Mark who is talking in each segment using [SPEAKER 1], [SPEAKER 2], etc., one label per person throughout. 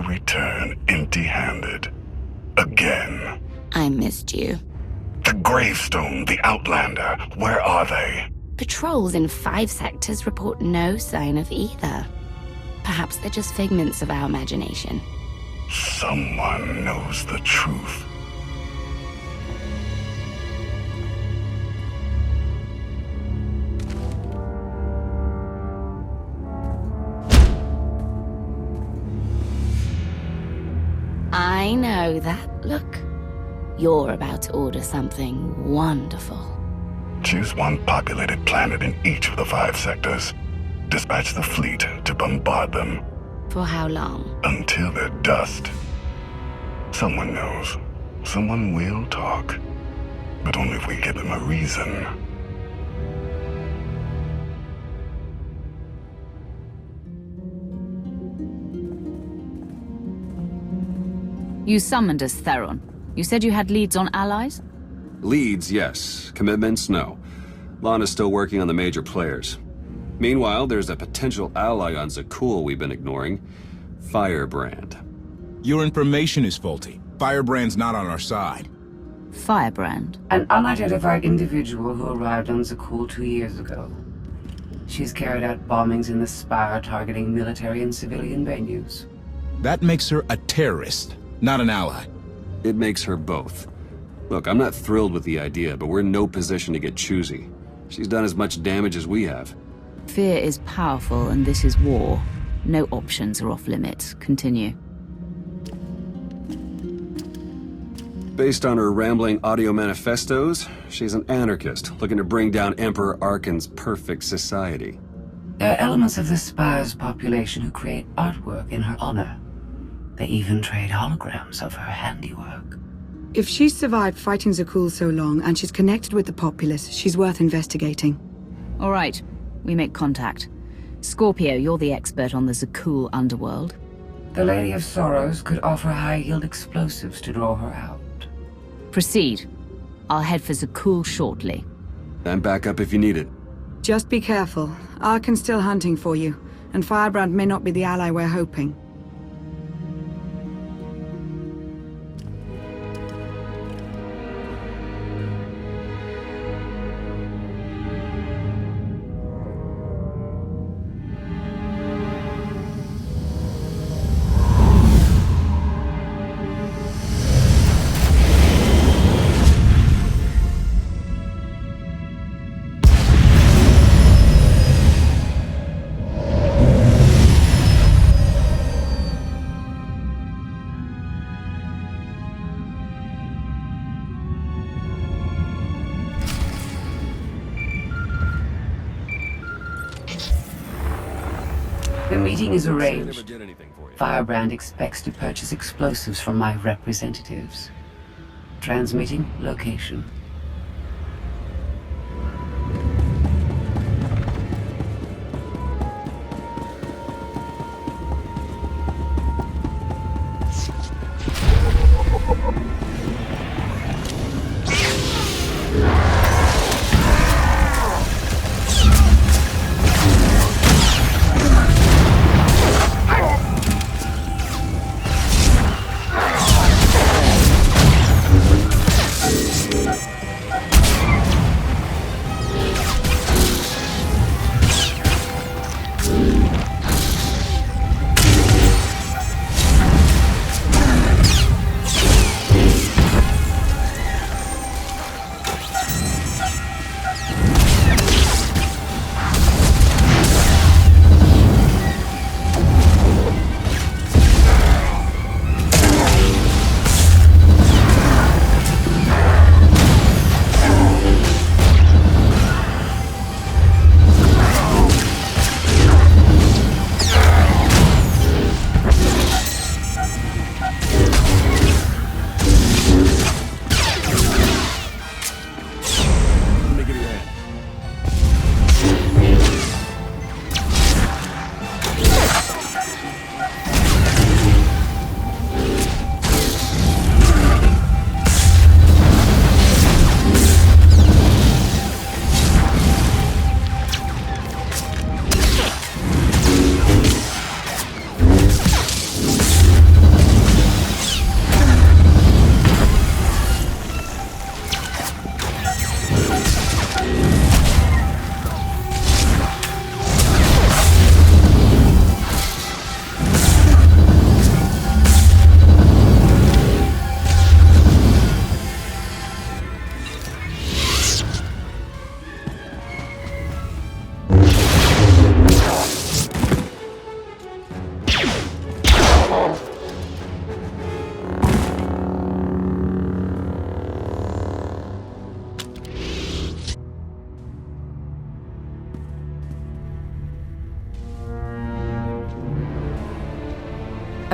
[SPEAKER 1] return empty-handed. Again.
[SPEAKER 2] I missed you.
[SPEAKER 1] The Gravestone, the Outlander, where are they?
[SPEAKER 2] Patrols in 5 sectors report no sign of either. Perhaps they're just figments of our imagination.
[SPEAKER 1] Someone knows the truth.
[SPEAKER 2] I know that look. You're about to order something wonderful.
[SPEAKER 1] Choose one populated planet in each of the 5 sectors. Dispatch the fleet to bombard them.
[SPEAKER 2] For how long?
[SPEAKER 1] Until they're dust. Someone knows. Someone will talk. But only if we give them a reason.
[SPEAKER 3] You summoned us, Theron. You said you had leads on allies?
[SPEAKER 4] Leads, yes. Commitments, no. Lana's still working on the major players. Meanwhile, there's a potential ally on Zakul we've been ignoring. Firebrand.
[SPEAKER 5] Your information is faulty. Firebrand's not on our side.
[SPEAKER 3] Firebrand?
[SPEAKER 6] An unidentified individual who arrived on Zakul 2 years ago. She's carried out bombings in the Spire targeting military and civilian venues.
[SPEAKER 5] That makes her a terrorist, not an ally.
[SPEAKER 4] It makes her both. Look, I'm not thrilled with the idea, but we're in no position to get choosy. She's done as much damage as we have.
[SPEAKER 3] Fear is powerful, and this is war. No options are off limits. Continue.
[SPEAKER 4] Based on her rambling audio manifestos, she's an anarchist, looking to bring down Emperor Arkan's perfect society.
[SPEAKER 6] There are elements of the Spire's population who create artwork in her honor. They even trade holograms of her handiwork.
[SPEAKER 7] If she's survived fighting Zakul so long, and she's connected with the populace, she's worth investigating.
[SPEAKER 3] All right. We make contact. Scorpio, you're the expert on the Zakul underworld.
[SPEAKER 6] The Lady of Sorrows could offer high-yield explosives to draw her out.
[SPEAKER 3] Proceed. I'll head for Zakul shortly.
[SPEAKER 4] And back up if you need it.
[SPEAKER 7] Just be careful. Arkan's still hunting for you, and Firebrand may not be the ally we're hoping.
[SPEAKER 6] The meeting is arranged. Firebrand expects to purchase explosives from my representatives. Transmitting location.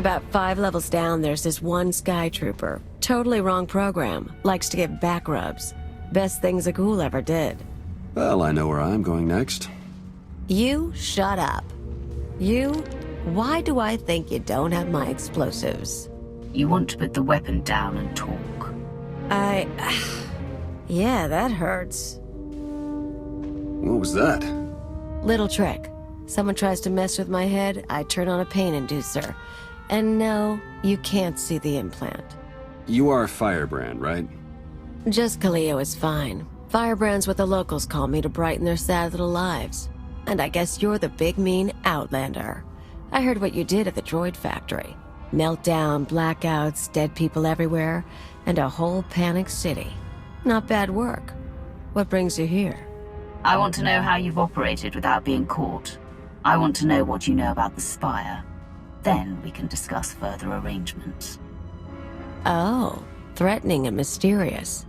[SPEAKER 8] About 5 levels down, there's this one Sky Trooper. Totally wrong program. Likes to give back rubs. Best thing Zakuul ever did.
[SPEAKER 4] Well, I know where I'm going next.
[SPEAKER 8] You shut up. You? Why do I think you don't have my explosives?
[SPEAKER 3] You want to put the weapon down and talk.
[SPEAKER 8] Yeah, that hurts.
[SPEAKER 4] What was that?
[SPEAKER 8] Little trick. Someone tries to mess with my head, I turn on a pain inducer. And no, you can't see the implant.
[SPEAKER 4] You are Firebrand, right?
[SPEAKER 8] Just Kaleo is fine. Firebrand's what the locals call me to brighten their sad little lives. And I guess you're the big mean Outlander. I heard what you did at the droid factory. Meltdown, blackouts, dead people everywhere, and a whole panicked city. Not bad work. What brings you here?
[SPEAKER 3] I want to know how you've operated without being caught. I want to know what you know about the Spire. Then we can discuss further arrangements.
[SPEAKER 8] Oh, threatening and mysterious.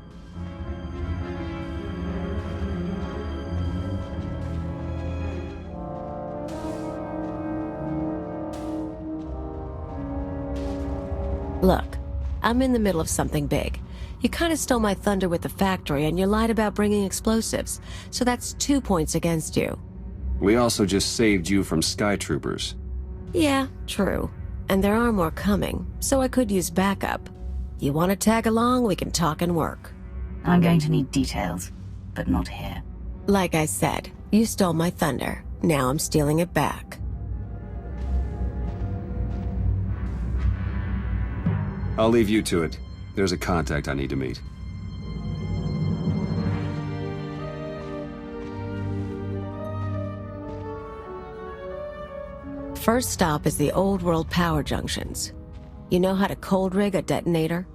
[SPEAKER 8] Look, I'm in the middle of something big. You kind of stole my thunder with the factory, and you lied about bringing explosives, so that's 2 points against you.
[SPEAKER 4] We also just saved you from Sky Troopers.
[SPEAKER 8] Yeah, true. And there are more coming, so I could use backup. You want to tag along, we can talk and work.
[SPEAKER 3] I'm going to need details, but not here.
[SPEAKER 8] Like I said, you stole my thunder. Now I'm stealing it back.
[SPEAKER 4] I'll leave you to it. There's a contact I need to meet.
[SPEAKER 8] First stop is the old world power junctions. You know how to cold rig a detonator?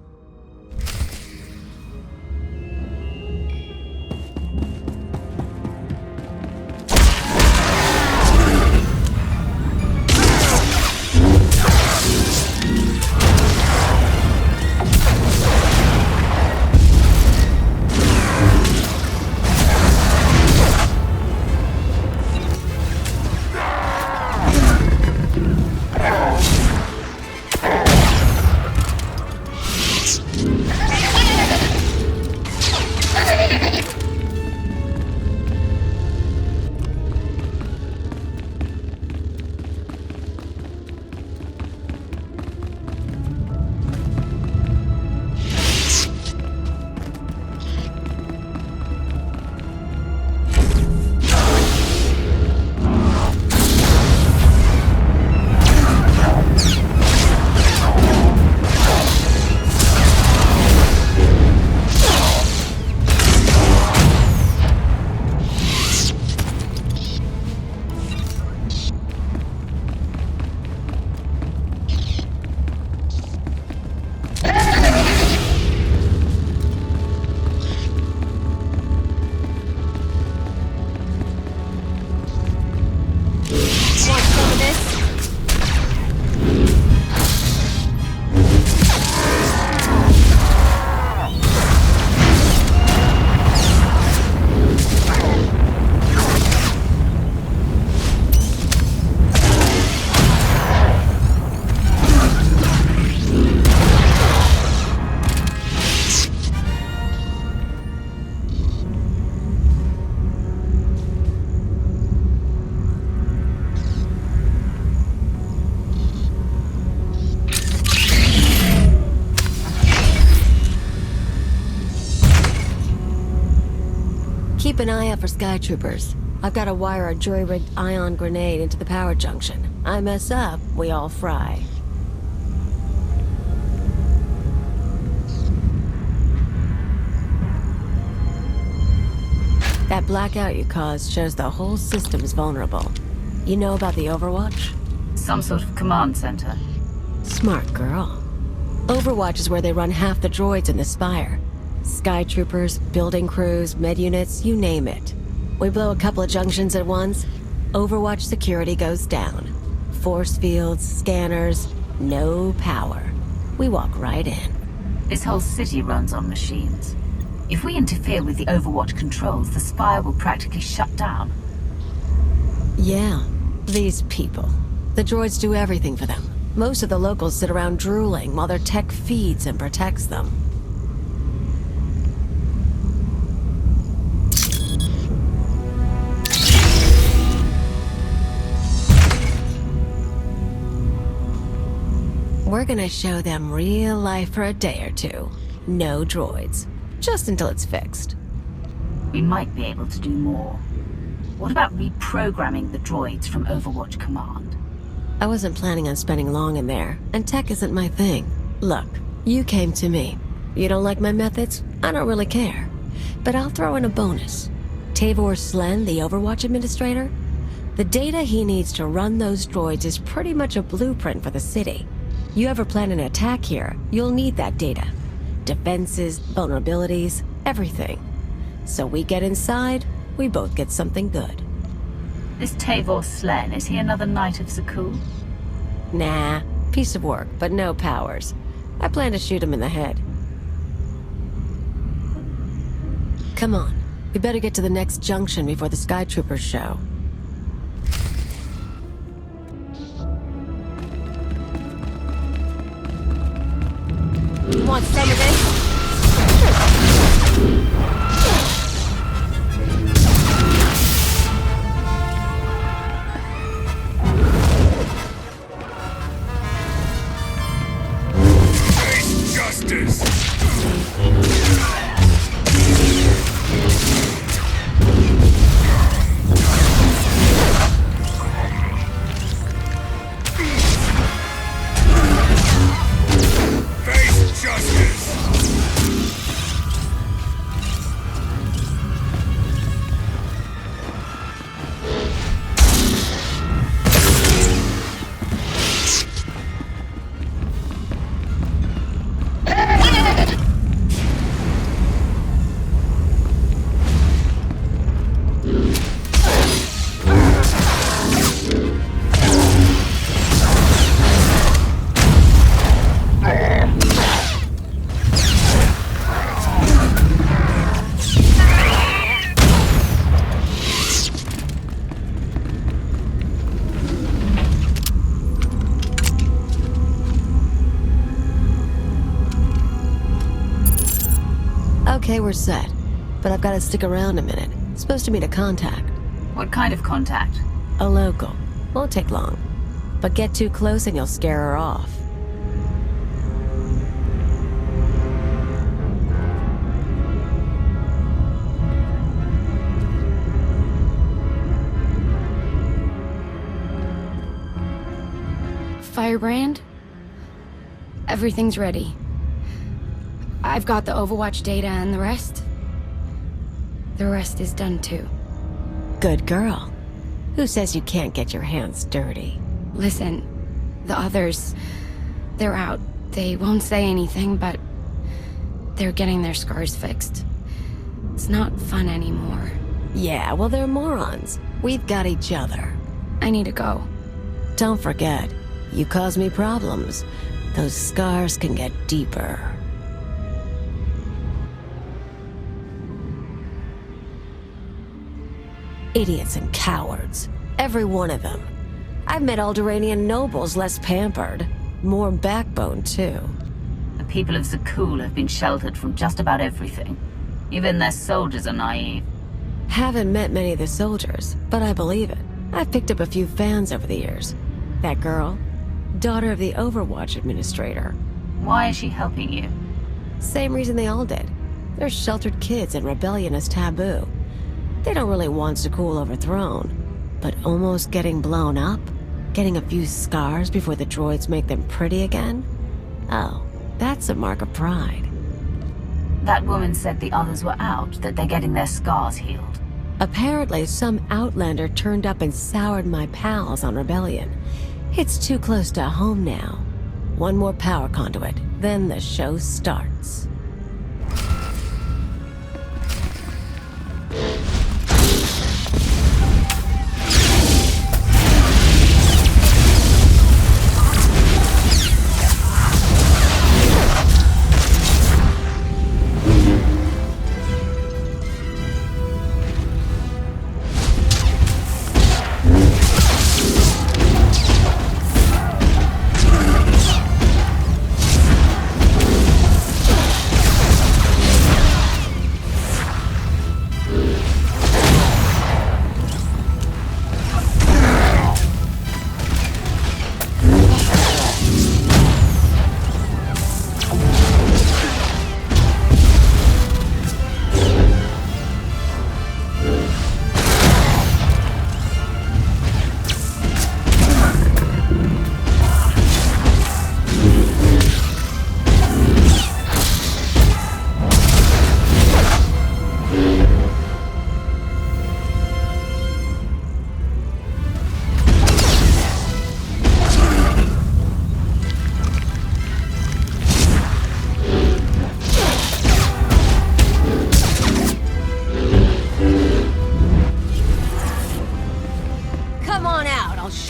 [SPEAKER 8] Keep an eye out for Sky Troopers. I've got to wire a jury-rigged ion grenade into the power junction. I mess up, we all fry. That blackout you caused shows the whole system's vulnerable. You know about the Overwatch?
[SPEAKER 3] Some sort of command center.
[SPEAKER 8] Smart girl. Overwatch is where they run half the droids in the Spire. Sky Troopers, building crews, med units, you name it. We blow a couple of junctions at once, Overwatch security goes down. Force fields, scanners, no power. We walk right in.
[SPEAKER 3] This whole city runs on machines. If we interfere with the Overwatch controls, the Spire will practically shut down.
[SPEAKER 8] Yeah, these people. The droids do everything for them. Most of the locals sit around drooling while their tech feeds and protects them. We're gonna show them real life for a day or two. No droids. Just until it's fixed.
[SPEAKER 3] We might be able to do more. What about reprogramming the droids from Overwatch Command?
[SPEAKER 8] I wasn't planning on spending long in there, and tech isn't my thing. Look, you came to me. You don't like my methods? I don't really care. But I'll throw in a bonus. Tavor Slen, the Overwatch administrator? The data he needs to run those droids is pretty much a blueprint for the city. You ever plan an attack here, you'll need that data. Defenses, vulnerabilities, everything. So we get inside, we both get something good.
[SPEAKER 3] This Tavor Slen, is he another Knight of Zakul?
[SPEAKER 8] Nah, piece of work, but no powers. I plan to shoot him in the head. Come on, we better get to the next junction before the Sky Troopers show. Want some of this?
[SPEAKER 1] Justice! Face justice!
[SPEAKER 8] Okay, we're set. But I've got to stick around a minute. Supposed to meet a contact.
[SPEAKER 3] What kind of contact?
[SPEAKER 8] A local. Won't take long. But get too close and you'll scare her off.
[SPEAKER 2] Firebrand? Everything's ready. I've got the Overwatch data and the rest. The rest is done too.
[SPEAKER 8] Good girl. Who says you can't get your hands dirty?
[SPEAKER 2] Listen, the others, they're out. They won't say anything, but they're getting their scars fixed. It's not fun anymore.
[SPEAKER 8] Yeah, well, they're morons. We've got each other.
[SPEAKER 2] I need to go.
[SPEAKER 8] Don't forget, you cause me problems. Those scars can get deeper. Idiots and cowards. Every one of them. I've met Alderaanian nobles less pampered. More backbone, too.
[SPEAKER 3] The people of Zakul have been sheltered from just about everything. Even their soldiers are naive.
[SPEAKER 8] Haven't met many of the soldiers, but I believe it. I've picked up a few fans over the years. That girl, daughter of the Overwatch administrator.
[SPEAKER 3] Why is she helping you?
[SPEAKER 8] Same reason they all did. They're sheltered kids and rebellion is taboo. They don't really want Zakul overthrown, but almost getting blown up, getting a few scars before the droids make them pretty again? Oh, that's a mark of pride.
[SPEAKER 3] That woman said the others were out, that they're getting their scars healed.
[SPEAKER 8] Apparently, some outlander turned up and soured my pals on rebellion. It's too close to home now. One more power conduit, then the show starts.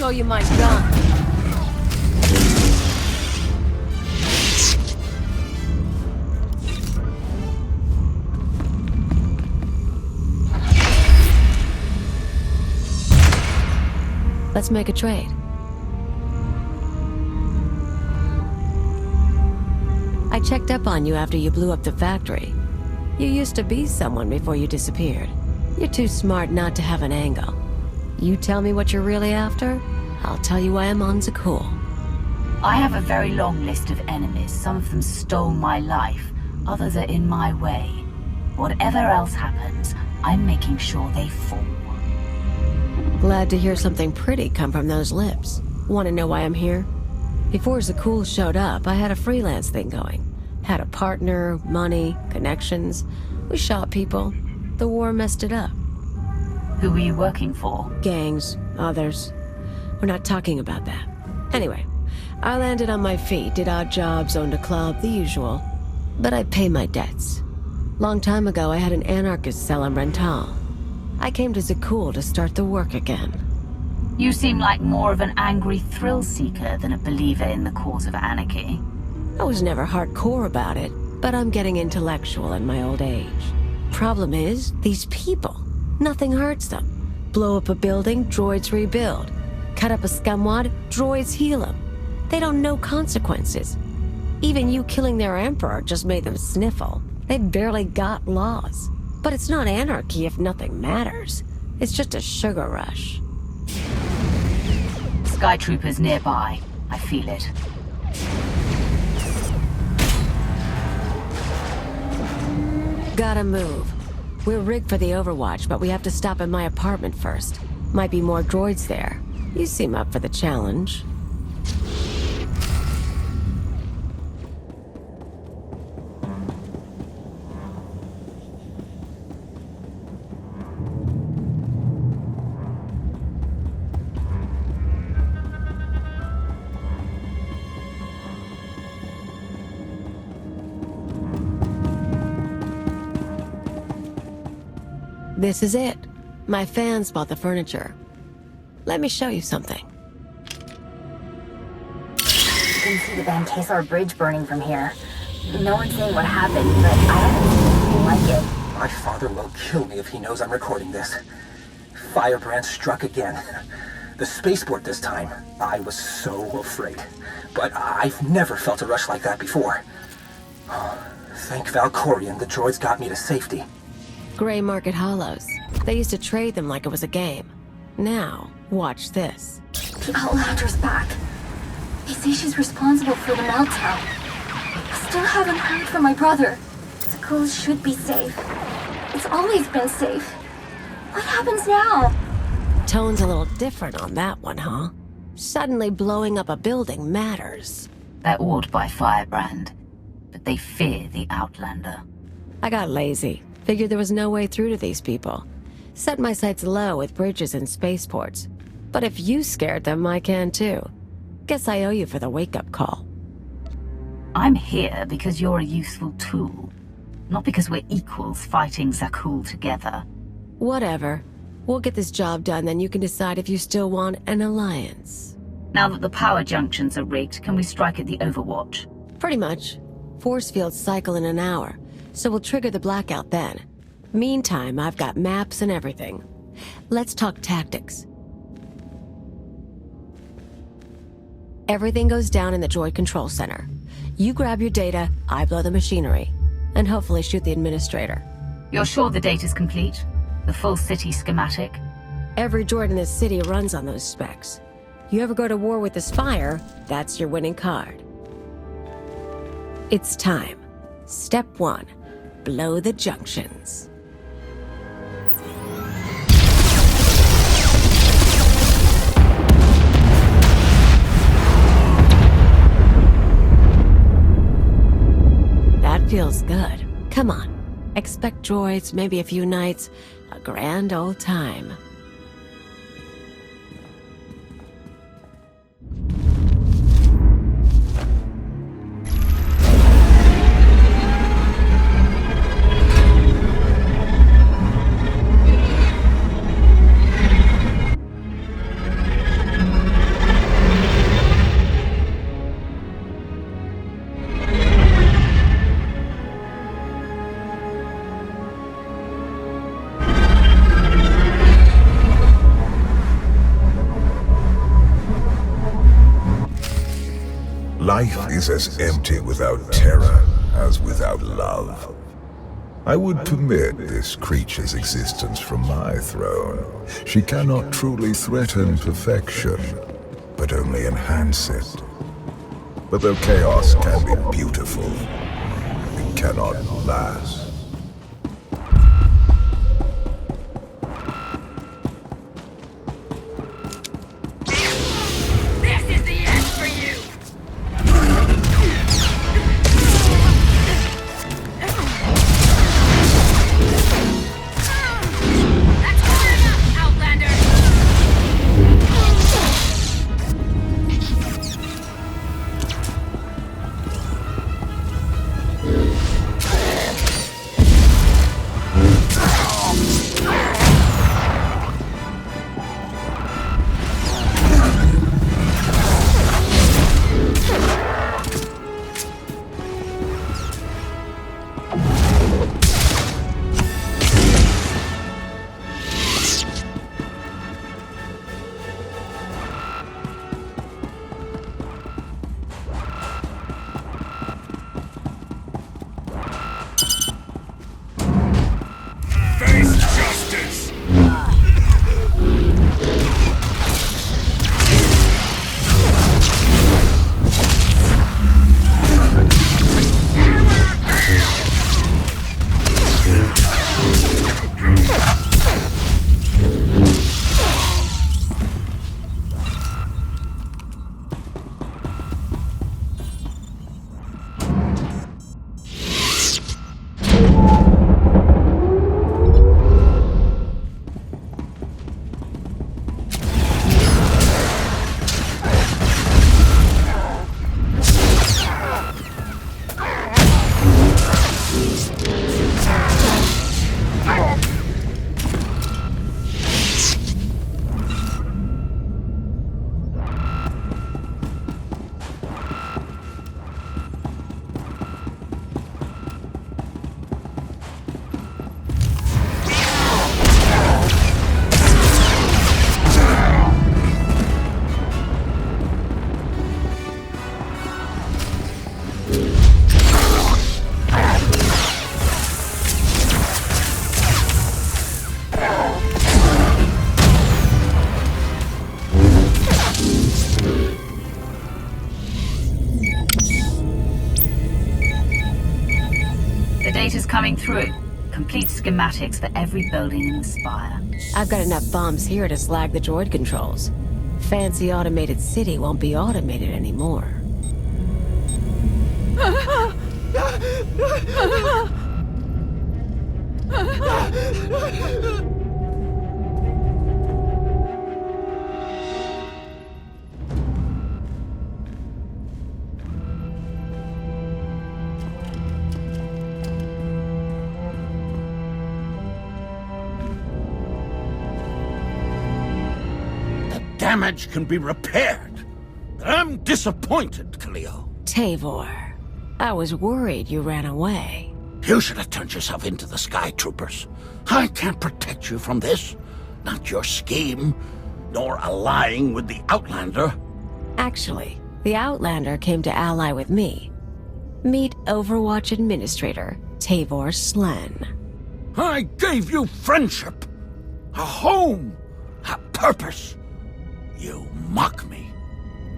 [SPEAKER 8] show you my gun. Let's make a trade. I checked up on you after you blew up the factory. You used to be someone before you disappeared. You're too smart not to have an angle. You tell me what you're really after, I'll tell you why I'm on Zakul.
[SPEAKER 3] I have a very long list of enemies. Some of them stole my life, others are in my way. Whatever else happens, I'm making sure they fall.
[SPEAKER 8] Glad to hear something pretty come from those lips. Want to know why I'm here? Before Zakul showed up, I had a freelance thing going. Had a partner, money, connections. We shot people. The war messed it up.
[SPEAKER 3] Who were you working for?
[SPEAKER 8] Gangs, others. We're not talking about that. Anyway, I landed on my feet, did odd jobs, owned a club, the usual. But I pay my debts. Long time ago, I had an anarchist cell in Rental. I came to Zakul to start the work again.
[SPEAKER 3] You seem like more of an angry thrill-seeker than a believer in the cause of anarchy.
[SPEAKER 8] I was never hardcore about it, but I'm getting intellectual in my old age. Problem is, these people. Nothing hurts them. Blow up a building, droids rebuild. Cut up a scumwad, droids heal them. They don't know consequences. Even you killing their emperor just made them sniffle. They barely got laws. But it's not anarchy if nothing matters. It's just a sugar rush.
[SPEAKER 3] Sky troopers nearby. I feel it.
[SPEAKER 8] Gotta move. We're rigged for the overwatch, but we have to stop at my apartment first. Might be more droids there. You seem up for the challenge. This is it. My fans bought the furniture. Let me show you something.
[SPEAKER 9] You can see the Van Kesar Bridge burning from here. No one's saying what happened, but I don't see anything like it.
[SPEAKER 10] My father will kill me if he knows I'm recording this. Firebrand struck again. The spaceport this time. I was so afraid. But I've never felt a rush like that before. Thank Valkorion, the droids got me to safety.
[SPEAKER 8] Gray Market Hollows. They used to trade them like it was a game. Now, watch this.
[SPEAKER 9] The Outlander's back. They say she's responsible for the meltdown. I still haven't heard from my brother. Zakul should be safe. It's always been safe. What happens now?
[SPEAKER 8] Tone's a little different on that one, huh? Suddenly blowing up a building matters.
[SPEAKER 3] They're awed by Firebrand, but they fear the Outlander.
[SPEAKER 8] I got lazy. Figured there was no way through to these people. Set my sights low with bridges and spaceports. But if you scared them, I can too. Guess I owe you for the wake-up call.
[SPEAKER 3] I'm here because you're a useful tool. Not because we're equals fighting Zakul together.
[SPEAKER 8] Whatever. We'll get this job done, then you can decide if you still want an alliance.
[SPEAKER 3] Now that the power junctions are rigged, can we strike at the overwatch?
[SPEAKER 8] Pretty much. Force fields cycle in an hour, so we'll trigger the blackout then. Meantime, I've got maps and everything. Let's talk tactics. Everything goes down in the droid control center. You grab your data, I blow the machinery, and hopefully shoot the administrator.
[SPEAKER 3] You're sure the data's complete? The full city schematic?
[SPEAKER 8] Every droid in this city runs on those specs. You ever go to war with the Spire, that's your winning card. It's time. Step 1. Blow the junctions. That feels good. Come on. Expect droids, maybe a few nights. A grand old time.
[SPEAKER 11] Life is as empty without terror as without love. I would permit this creature's existence from my throne. She cannot truly threaten perfection, but only enhance it. But though chaos can be beautiful, it cannot last.
[SPEAKER 3] Coming through. Complete schematics for every building in the Spire.
[SPEAKER 8] I've got enough bombs here to slag the droid controls. Fancy automated city won't be automated anymore.
[SPEAKER 12] Damage can be repaired. I'm disappointed, Cleo.
[SPEAKER 8] Tavor, I was worried you ran away.
[SPEAKER 12] You should have turned yourself into the Sky Troopers. I can't protect you from this. Not your scheme, nor allying with the Outlander.
[SPEAKER 8] Actually, the Outlander came to ally with me. Meet Overwatch Administrator Tavor Slen.
[SPEAKER 12] I gave you friendship, a home, a purpose. You mock me.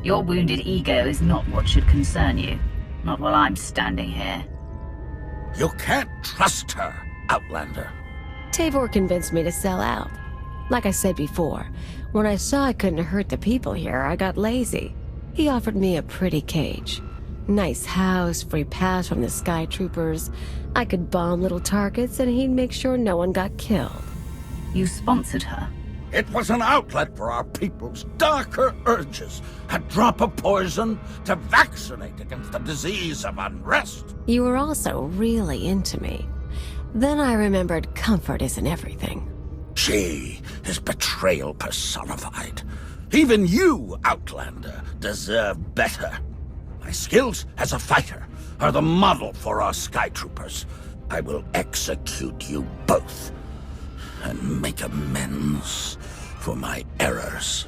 [SPEAKER 3] Your wounded ego is not what should concern you. Not while I'm standing here.
[SPEAKER 12] You can't trust her, Outlander.
[SPEAKER 8] Tavor convinced me to sell out. Like I said before, when I saw I couldn't hurt the people here, I got lazy. He offered me a pretty cage. Nice house, free pass from the Sky Troopers. I could bomb little targets and he'd make sure no one got killed.
[SPEAKER 3] You sponsored her?
[SPEAKER 12] It was an outlet for our people's darker urges. A drop of poison to vaccinate against the disease of unrest.
[SPEAKER 8] You were also really into me. Then I remembered comfort isn't everything.
[SPEAKER 12] She is betrayal personified. Even you, Outlander, deserve better. My skills as a fighter are the model for our Sky Troopers. I will execute you both and make amends for my errors.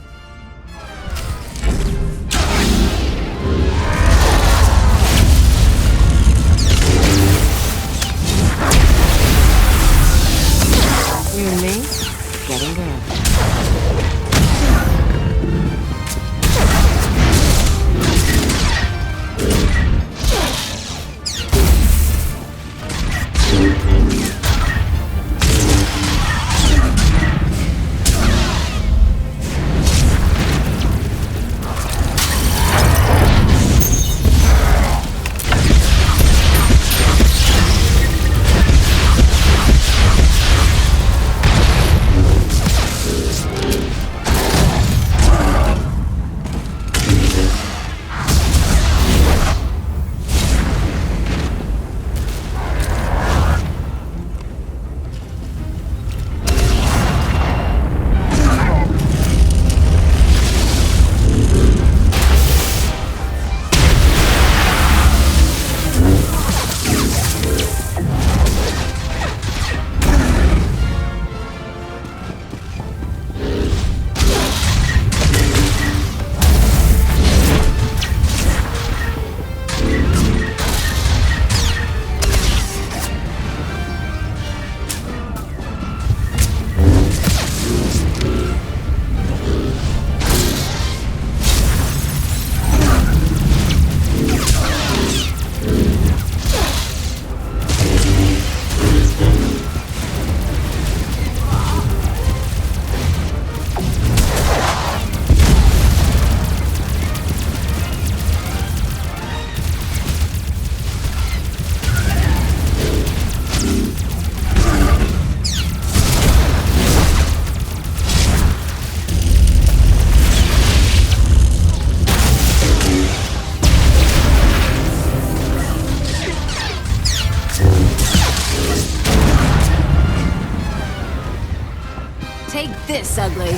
[SPEAKER 8] Take this, ugly.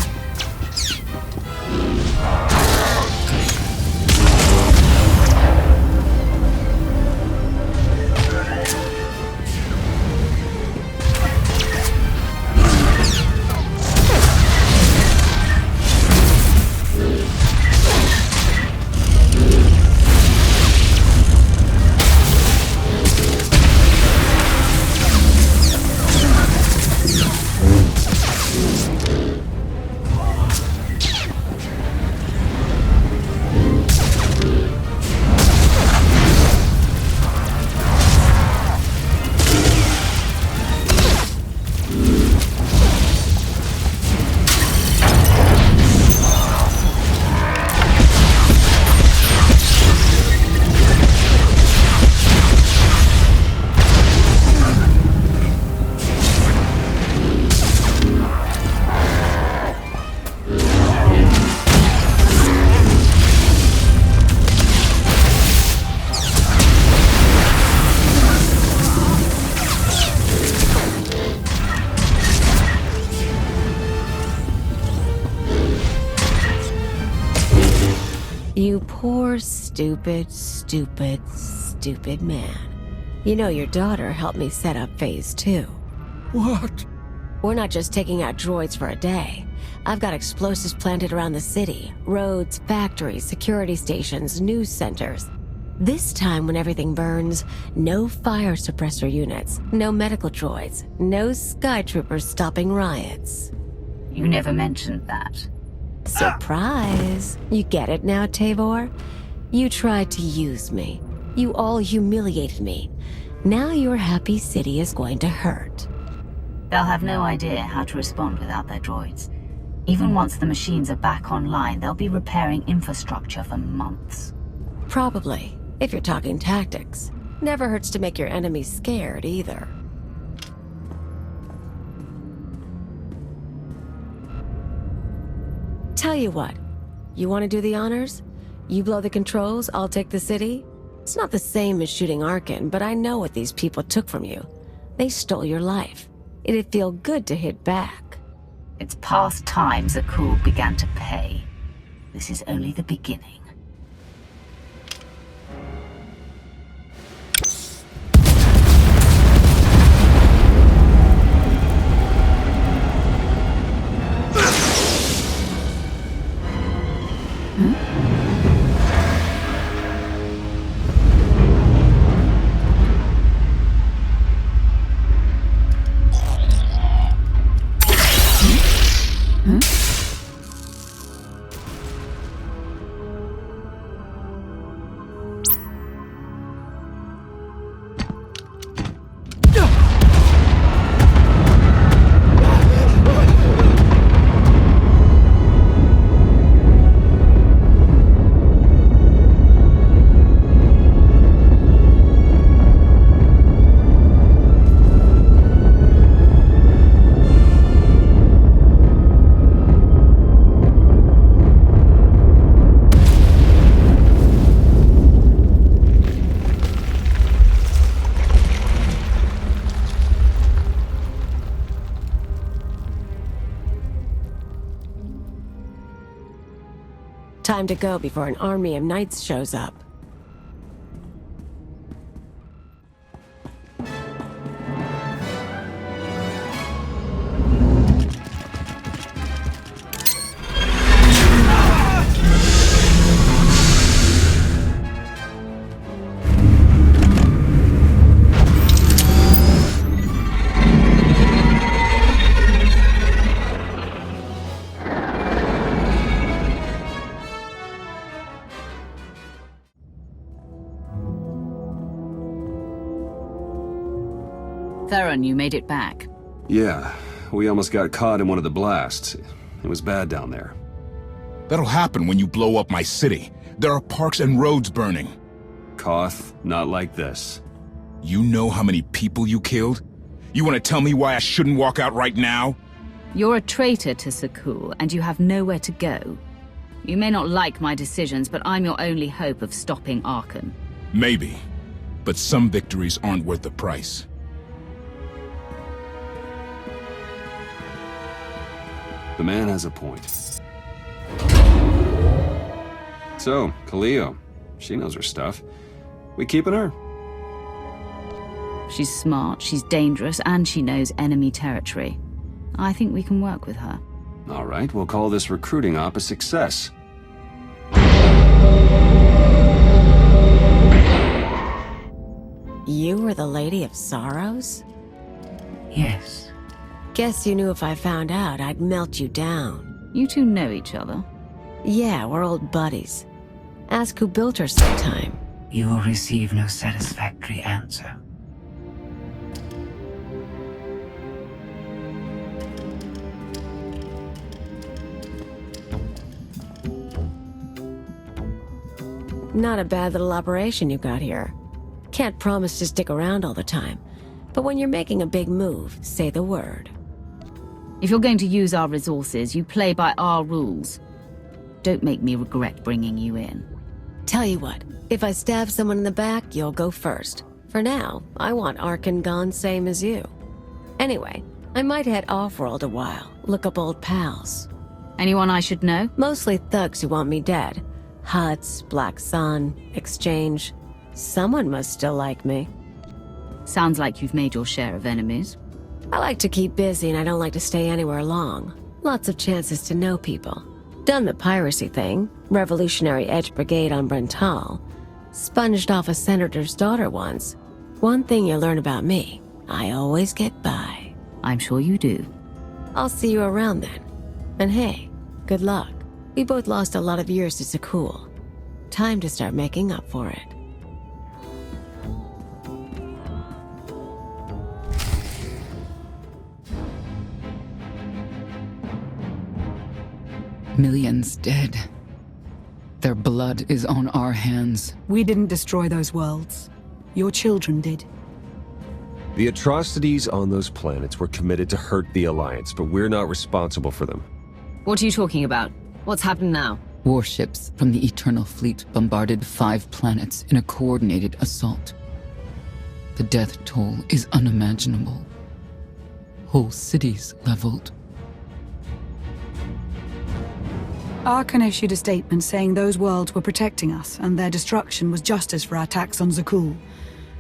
[SPEAKER 8] You poor, stupid, stupid, stupid man. You know your daughter helped me set up Phase 2.
[SPEAKER 12] What?
[SPEAKER 8] We're not just taking out droids for a day. I've got explosives planted around the city. Roads, factories, security stations, news centers. This time when everything burns, no fire suppressor units, no medical droids, no skytroopers stopping riots.
[SPEAKER 3] You never mentioned that.
[SPEAKER 8] Surprise! You get it now, Tavor? You tried to use me. You all humiliated me. Now your happy city is going to hurt.
[SPEAKER 3] They'll have no idea how to respond without their droids. Even once the machines are back online, they'll be repairing infrastructure for months.
[SPEAKER 8] Probably, if you're talking tactics. Never hurts to make your enemies scared, either. Tell you what, you want to do the honors? You blow the controls, I'll take the city? It's not the same as shooting Arkin, but I know what these people took from you. They stole your life. It'd feel good to hit back.
[SPEAKER 3] It's past time Zakuul began to pay. This is only the beginning.
[SPEAKER 8] Time to go before an army of knights shows up.
[SPEAKER 3] Theron, you made it back.
[SPEAKER 4] Yeah, we almost got caught in one of the blasts. It was bad down there.
[SPEAKER 5] That'll happen when you blow up my city. There are parks and roads burning.
[SPEAKER 4] Koth, not like this.
[SPEAKER 5] You know how many people you killed? You want to tell me why I shouldn't walk out right now?
[SPEAKER 13] You're a traitor to Zakuul, and you have nowhere to go. You may not like my decisions, but I'm your only hope of stopping Archon.
[SPEAKER 5] Maybe. But some victories aren't worth the price.
[SPEAKER 4] The man has a point. So, Kaleo, she knows her stuff. We keeping her?
[SPEAKER 13] She's smart, she's dangerous, and she knows enemy territory. I think we can work with her.
[SPEAKER 4] All right, we'll call this recruiting op a success.
[SPEAKER 8] You were the Lady of Sorrows?
[SPEAKER 6] Yes.
[SPEAKER 8] Guess you knew if I found out, I'd melt you down.
[SPEAKER 13] You two know each other?
[SPEAKER 8] Yeah, we're old buddies. Ask who built her sometime.
[SPEAKER 6] You will receive no satisfactory answer.
[SPEAKER 8] Not a bad little operation you got here. Can't promise to stick around all the time, but when you're making a big move, say the word.
[SPEAKER 13] If you're going to use our resources, you play by our rules. Don't make me regret bringing you in.
[SPEAKER 8] Tell you what, if I stab someone in the back, you'll go first. For now, I want Arkan gone same as you. Anyway, I might head off-world a while, look up old pals.
[SPEAKER 13] Anyone I should know?
[SPEAKER 8] Mostly thugs who want me dead. Huts, Black Sun, Exchange. Someone must still like me.
[SPEAKER 13] Sounds like you've made your share of enemies.
[SPEAKER 8] I like to keep busy and I don't like to stay anywhere long. Lots of chances to know people. Done the piracy thing, Revolutionary Edge Brigade on Brental. Sponged off a senator's daughter once. One thing you learn about me, I always get by.
[SPEAKER 13] I'm sure you do.
[SPEAKER 8] I'll see you around then. And hey, good luck. We both lost a lot of years to Sakul. Time to start making up for it.
[SPEAKER 14] Millions dead. Their blood is on our hands.
[SPEAKER 7] We didn't destroy those worlds. Your children did.
[SPEAKER 15] The atrocities on those planets were committed to hurt the Alliance, but we're not responsible for them.
[SPEAKER 13] What are you talking about? What's happened now?
[SPEAKER 14] Warships from the Eternal Fleet bombarded 5 planets in a coordinated assault. The death toll is unimaginable. Whole cities leveled.
[SPEAKER 7] Arkan issued a statement saying those worlds were protecting us and their destruction was justice for our attacks on Zakul.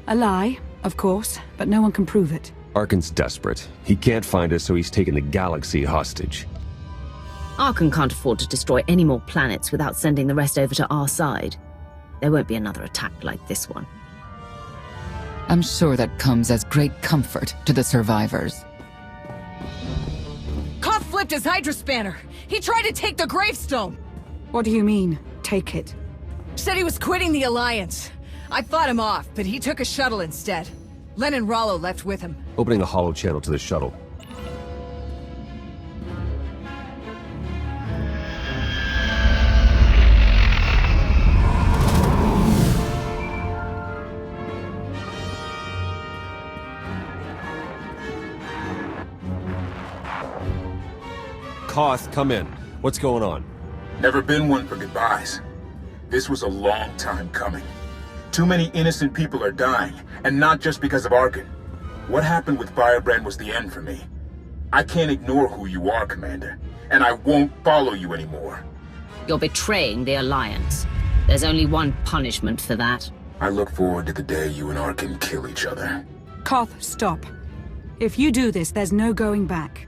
[SPEAKER 7] A lie, of course, but no one can prove it.
[SPEAKER 15] Arkan's desperate. He can't find us, so he's taken the galaxy hostage.
[SPEAKER 13] Arkan can't afford to destroy any more planets without sending the rest over to our side. There won't be another attack like this one.
[SPEAKER 14] I'm sure that comes as great comfort to the survivors.
[SPEAKER 16] Koth flipped his Hydra spanner! He tried to take the gravestone!
[SPEAKER 7] What do you mean, take it?
[SPEAKER 16] Said he was quitting the Alliance. I fought him off, but he took a shuttle instead. Len and Rollo left with him.
[SPEAKER 15] Opening a holo channel to the shuttle. Koth, come in. What's going on?
[SPEAKER 17] Never been one for goodbyes. This was a long time coming. Too many innocent people are dying, and not just because of Arkan. What happened with Firebrand was the end for me. I can't ignore who you are, Commander, and I won't follow you anymore.
[SPEAKER 13] You're betraying the Alliance. There's only one punishment for that.
[SPEAKER 17] I look forward to the day you and Arkan kill each other.
[SPEAKER 7] Koth, stop. If you do this, there's no going back.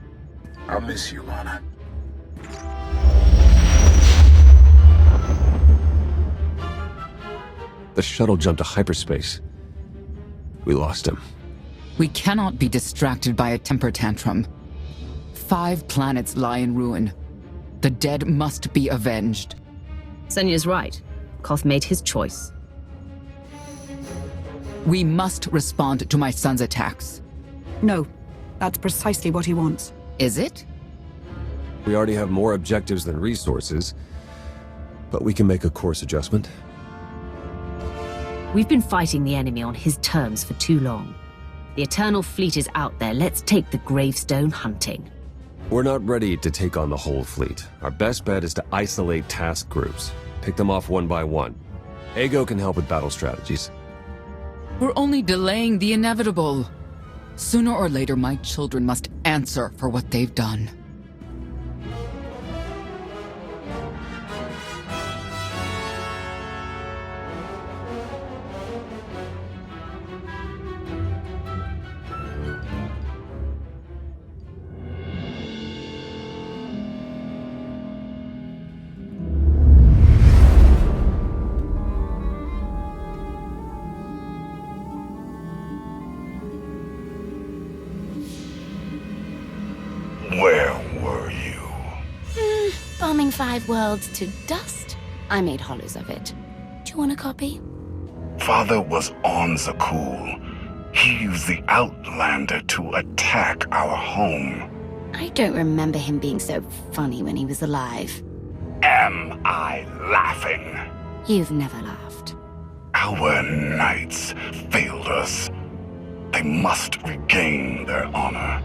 [SPEAKER 17] I'll miss you, Lana.
[SPEAKER 15] The shuttle jumped to hyperspace. We lost him.
[SPEAKER 14] We cannot be distracted by a temper tantrum. 5 planets lie in ruin. The dead must be avenged.
[SPEAKER 13] Senya's right. Koth made his choice.
[SPEAKER 14] We must respond to my son's attacks.
[SPEAKER 7] No, that's precisely what he wants.
[SPEAKER 14] Is it?
[SPEAKER 15] We already have more objectives than resources, but we can make a course adjustment.
[SPEAKER 13] We've been fighting the enemy on his terms for too long. The Eternal Fleet is out there. Let's take the gravestone hunting.
[SPEAKER 15] We're not ready to take on the whole fleet. Our best bet is to isolate task groups. Pick them off one by one. Ego can help with battle strategies.
[SPEAKER 14] We're only delaying the inevitable. Sooner or later, my children must answer for what they've done.
[SPEAKER 1] Where were you?
[SPEAKER 2] Bombing 5 worlds to dust. I made hollows of it. Do you want a copy?
[SPEAKER 1] Father was on Zakuul. He used the Outlander to attack our home.
[SPEAKER 2] I don't remember him being so funny when he was alive.
[SPEAKER 1] Am I laughing?
[SPEAKER 2] You've never laughed.
[SPEAKER 1] Our knights failed us. They must regain their honor.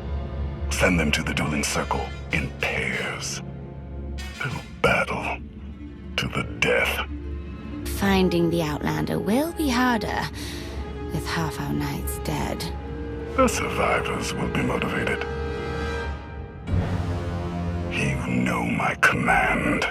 [SPEAKER 1] Send them to the dueling circle in pairs. They'll battle to the death.
[SPEAKER 2] Finding the Outlander will be harder, with half our knights dead.
[SPEAKER 1] The survivors will be motivated. You know my command.